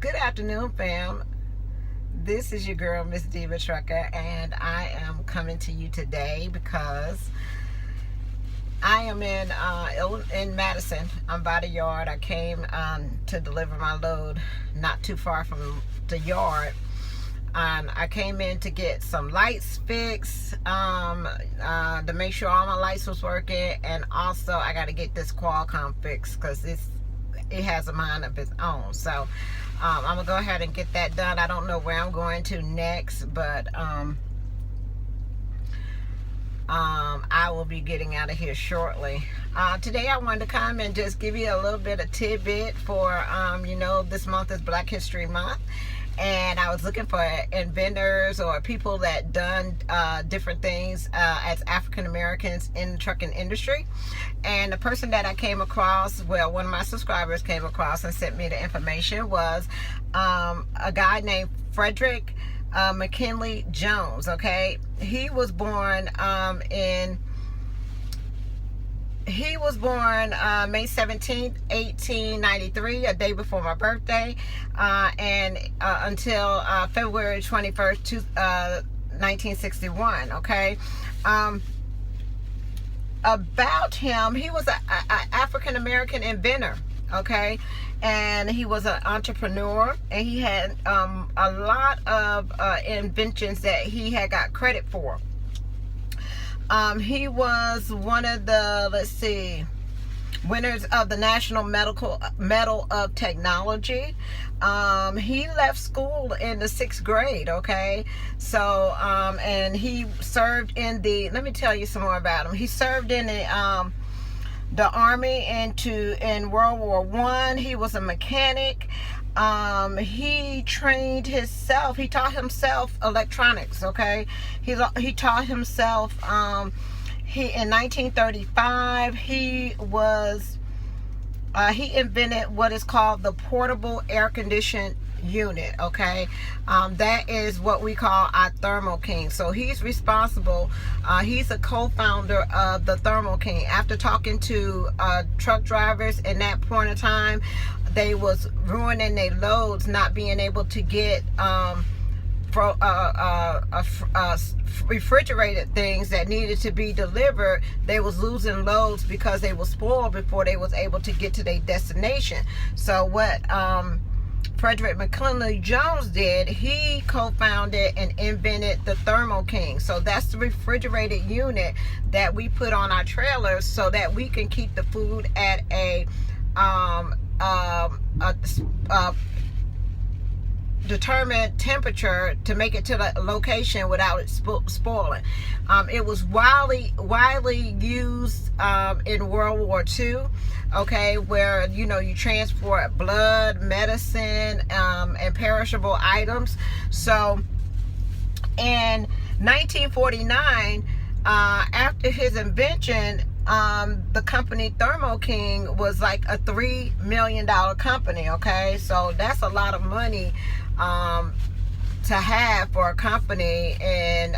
Good afternoon, fam. This is your girl, Miss Diva Trucker, and I am coming to you today because I am in Madison. I'm by the yard. I came to deliver my load not too far from the yard. I came in to get some lights fixed, to make sure all my lights was working, and also I got to get this Qualcomm fixed because it has a mind of its own. So I'm gonna go ahead and get that done. I don't know where I'm going to next, but I will be getting out of here shortly. Today I wanted to come and just give you a little bit of tidbit for this month is Black History Month, and I was looking for inventors or people that done different things as African Americans in the trucking industry. And the person that I came across, well, one of my subscribers came across and sent me the information, was a guy named Frederick McKinley Jones. Okay, he was born May 17th, 1893, a day before my birthday, and until February 21st, 1961. Okay. About him, he was an African American inventor. Okay, and he was an entrepreneur, and he had a lot of inventions that he had got credit for. He was one of the, winners of the National Medal of Technology. He left school in the 6th grade. Okay, so and he served in let me tell you some more about him. He served in the Army in World War I. He was a mechanic. He trained himself. He taught himself electronics. Okay, he taught himself. In 1935 he invented what is called the portable air conditioned unit. Okay, that is what we call our Thermo-King. So he's responsible. He's a co-founder of the Thermo-King. After talking to truck drivers in that point of time, they was ruining their loads, not being able to get refrigerated things that needed to be delivered. They was losing loads because they were spoiled before they was able to get to their destination. So what Frederick McKinley Jones did, he co-founded and invented the Thermo-King. So that's the refrigerated unit that we put on our trailers so that we can keep the food at a determined temperature to make it to the location without it spoiling. It was widely used in World War II. Okay, where you transport blood, medicine, and perishable items. So in 1949, after his invention, the company Thermo-King was like a $3 million company. Okay, so that's a lot of money to have for a company in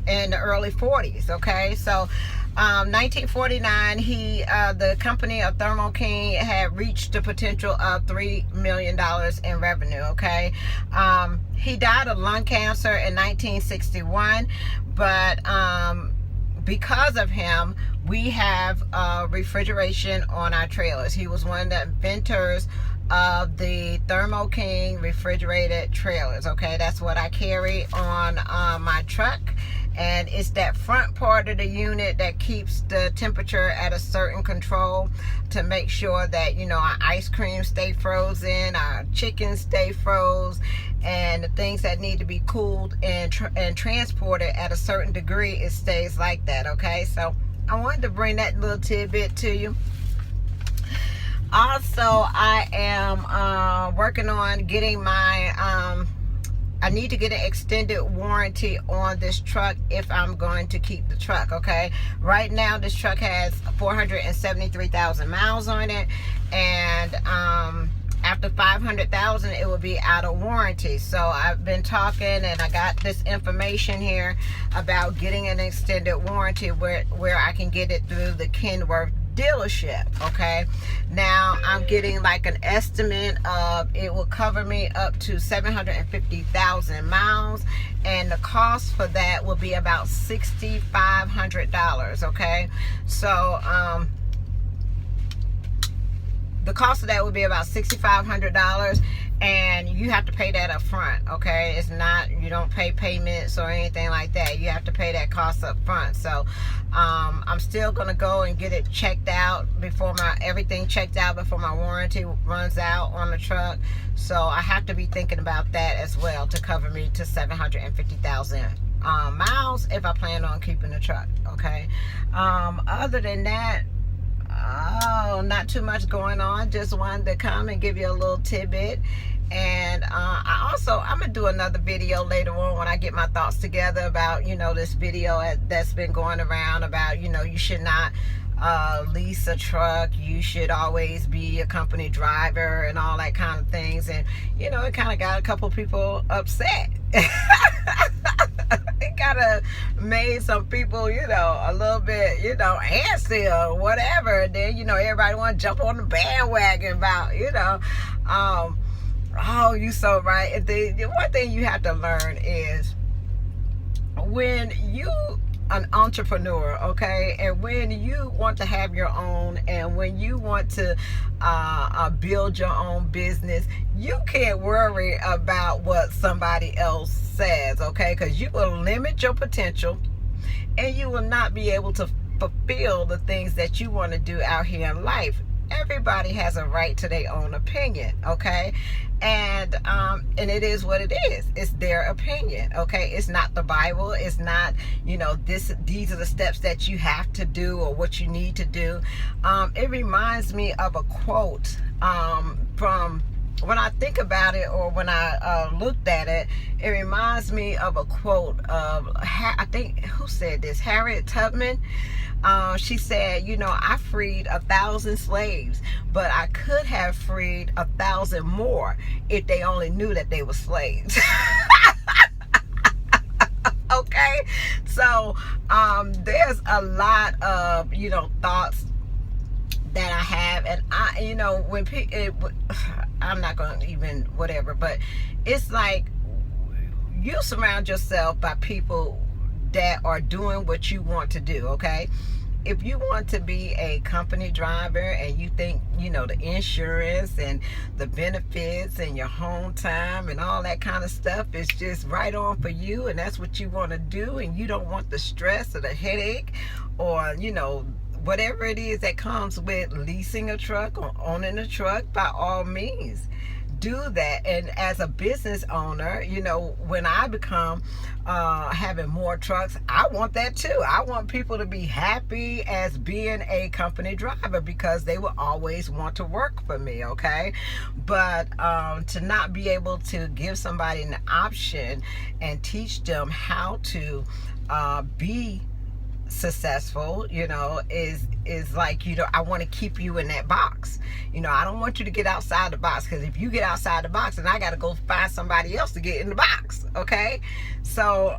the early 40s. Okay, so 1949, the company of Thermo-King had reached the potential of $3 million in revenue. Okay, he died of lung cancer in 1961, but because of him, we have refrigeration on our trailers. He was one of the inventors of the Thermo-King refrigerated trailers. Okay, that's what I carry on my truck, and it's that front part of the unit that keeps the temperature at a certain control to make sure that our ice cream stay frozen, our chicken stay froze, and the things that need to be cooled and transported at a certain degree, it stays like that. Okay, so I wanted to bring that little tidbit to you. Also, I am working on getting my I need to get an extended warranty on this truck if I'm going to keep the truck. Okay, right now this truck has 473,000 miles on it, and after 500,000 it will be out of warranty. So I've been talking, and I got this information here about getting an extended warranty where I can get it through the Kenworth dealership. Okay, now I'm getting like an estimate of, it will cover me up to 750,000 miles, and the cost for that will be about $6,500. Okay, so the cost of that would be about $6,500, and you have to pay that up front. Okay, it's not, you don't pay payments or anything like that. You have to pay that cost up front. So I'm still gonna go and get it checked out before everything checked out before my warranty runs out on the truck. So I have to be thinking about that as well, to cover me to 750,000 miles if I plan on keeping the truck. Okay, other than that, not too much going on. Just wanted to come and give you a little tidbit. And I'm gonna do another video later on when I get my thoughts together about, this video that's been going around about, you should not lease a truck. You should always be a company driver and all that kind of things. And it kind of got a couple people upset. It kind of made some people, a little bit, antsy or whatever. And then, everybody want to jump on the bandwagon about, oh, you so right. And the one thing you have to learn is, when you an entrepreneur, okay, and when you want to have your own, and when you want to build your own business, you can't worry about what somebody else says, okay, because you will limit your potential, and you will not be able to fulfill the things that you want to do out here in life. Everybody has a right to their own opinion, okay? And it is what it is. It's their opinion, okay? It's not the Bible. It's not, these are the steps that you have to do or what you need to do. It reminds me of a quote from, when I think about it, or when I looked at it, it reminds me of a quote of, I think, who said this? Harriet Tubman. She said, I freed 1,000 slaves, but I could have freed 1,000 more if they only knew that they were slaves. Okay, so there's a lot of thoughts that I have, and when I'm not going to even whatever, but it's like, you surround yourself by people that are doing what you want to do, okay? If you want to be a company driver and you think, the insurance and the benefits and your home time and all that kind of stuff is just right on for you, and that's what you want to do, and you don't want the stress or the headache or, whatever it is that comes with leasing a truck or owning a truck, by all means, do that. And as a business owner, when I become having more trucks, I want that too. I want people to be happy as being a company driver, because they will always want to work for me, okay? But to not be able to give somebody an option and teach them how to be successful, is like, I want to keep you in that box. I don't want you to get outside the box, because if you get outside the box, then I got to go find somebody else to get in the box, okay? So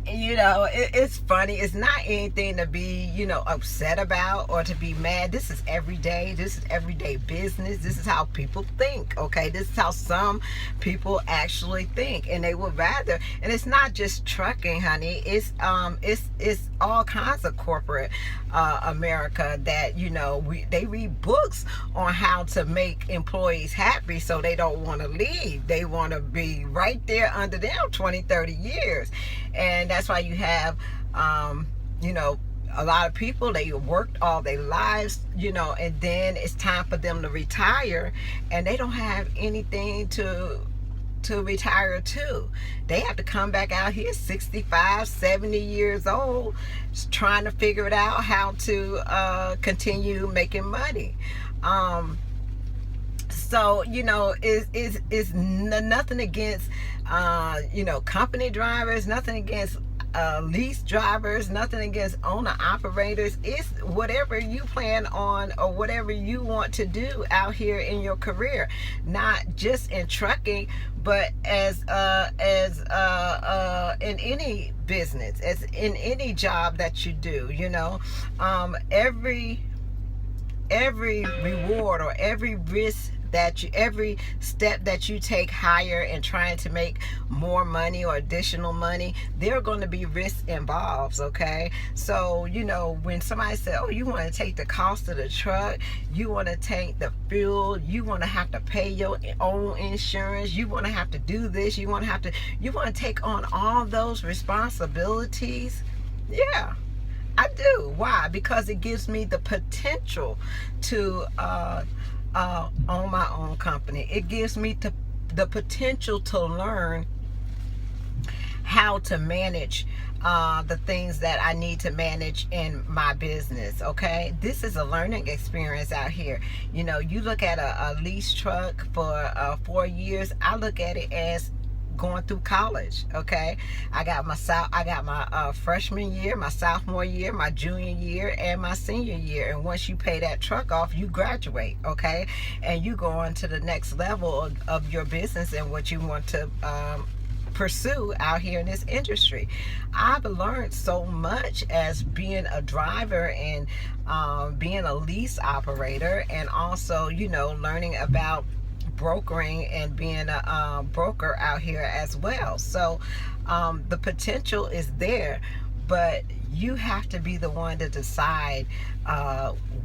it's funny. It's not anything to be, upset about or to be mad. This is everyday. This is everyday business. This is how people think, okay? This is how some people actually think, and they would rather. And it's not just trucking, honey. It's all kinds of corporate America that, they read books on how to make employees happy, so they don't want to leave. They want to be right there under them 20, 30 years. And that's why you have, a lot of people, they worked all their lives, and then it's time for them to retire, and they don't have anything to retire to. They have to come back out here 65, 70 years old, trying to figure it out how to continue making money. So, it's nothing against, company drivers, nothing against lease drivers, nothing against owner operators. It's whatever you plan on or whatever you want to do out here in your career, not just in trucking, but as in any business, as in any job that you do. every reward or every risk that every step that you take higher and trying to make more money or additional money, there are going to be risks involved. Okay, so when somebody said, oh, you want to take the cost of the truck, you want to take the fuel, you want to have to pay your own insurance, you want to have to do this, you want to take on all those responsibilities. Yeah, I do. Why? Because it gives me the potential to own my own company. It gives me the potential to learn how to manage the things that I need to manage in my business. Okay, this is a learning experience out here. You look at a lease truck for 4 years. I look at it as going through college. Okay, I got my freshman year, my sophomore year, my junior year, and my senior year. And once you pay that truck off, you graduate. Okay, and you go on to the next level of your business and what you want to pursue out here in this industry. I've learned so much as being a driver and being a lease operator, and also learning about brokering and being a broker out here as well. So the potential is there, but you have to be the one to decide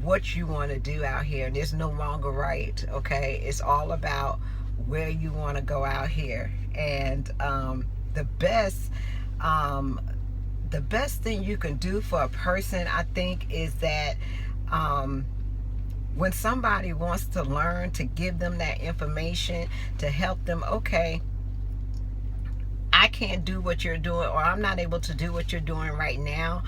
what you want to do out here. And there's no longer right. Okay, it's all about where you want to go out here. And the best thing you can do for a person, I think, is that when somebody wants to learn, to give them that information to help them. Okay, I can't do what you're doing, or I'm not able to do what you're doing right now,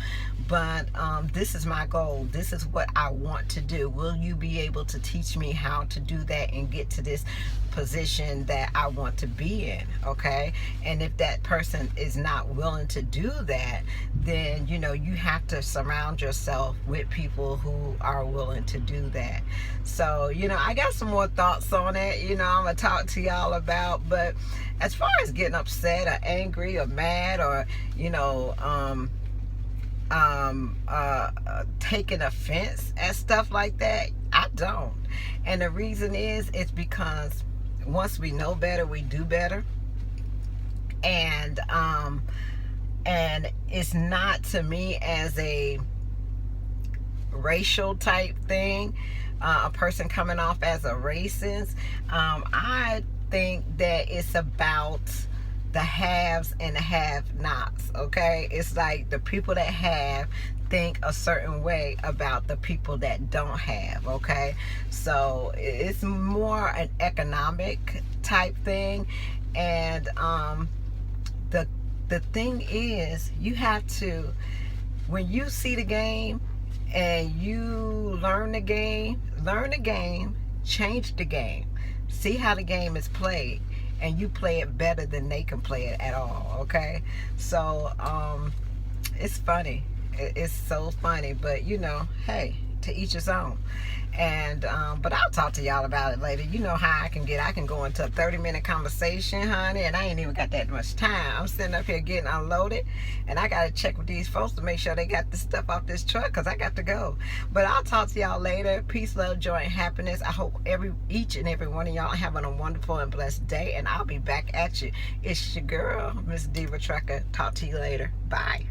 but this is my goal. This is what I want to do. Will you be able to teach me how to do that and get to this position that I want to be in? Okay, and if that person is not willing to do that, then you have to surround yourself with people who are willing to do that. So I got some more thoughts on it. I'm gonna talk to y'all about. But as far as getting upset or angry or mad or taking offense at stuff like that, I don't. And the reason is, it's because once we know better, we do better. And it's not, to me, as a racial type thing, a person coming off as a racist. I think that it's about the haves and the have-nots. Okay, it's like the people that have think a certain way about the people that don't have. Okay, so it's more an economic type thing. And the thing is, you have to, when you see the game and you learn the game, change the game, see how the game is played, and you play it better than they can play it at all. Okay, so it's funny. It's so funny, but hey, to each his own. And but I'll talk to y'all about it later. You know how I can go into a 30-minute conversation, honey, and I ain't even got that much time. I'm sitting up here getting unloaded, and I gotta check with these folks to make sure they got the stuff off this truck, because I got to go. But I'll talk to y'all later. Peace, love, joy, and happiness. I hope each and every one of y'all having a wonderful and blessed day, and I'll be back at you. It's your girl, Miss Diva Trucker. Talk to you later. Bye.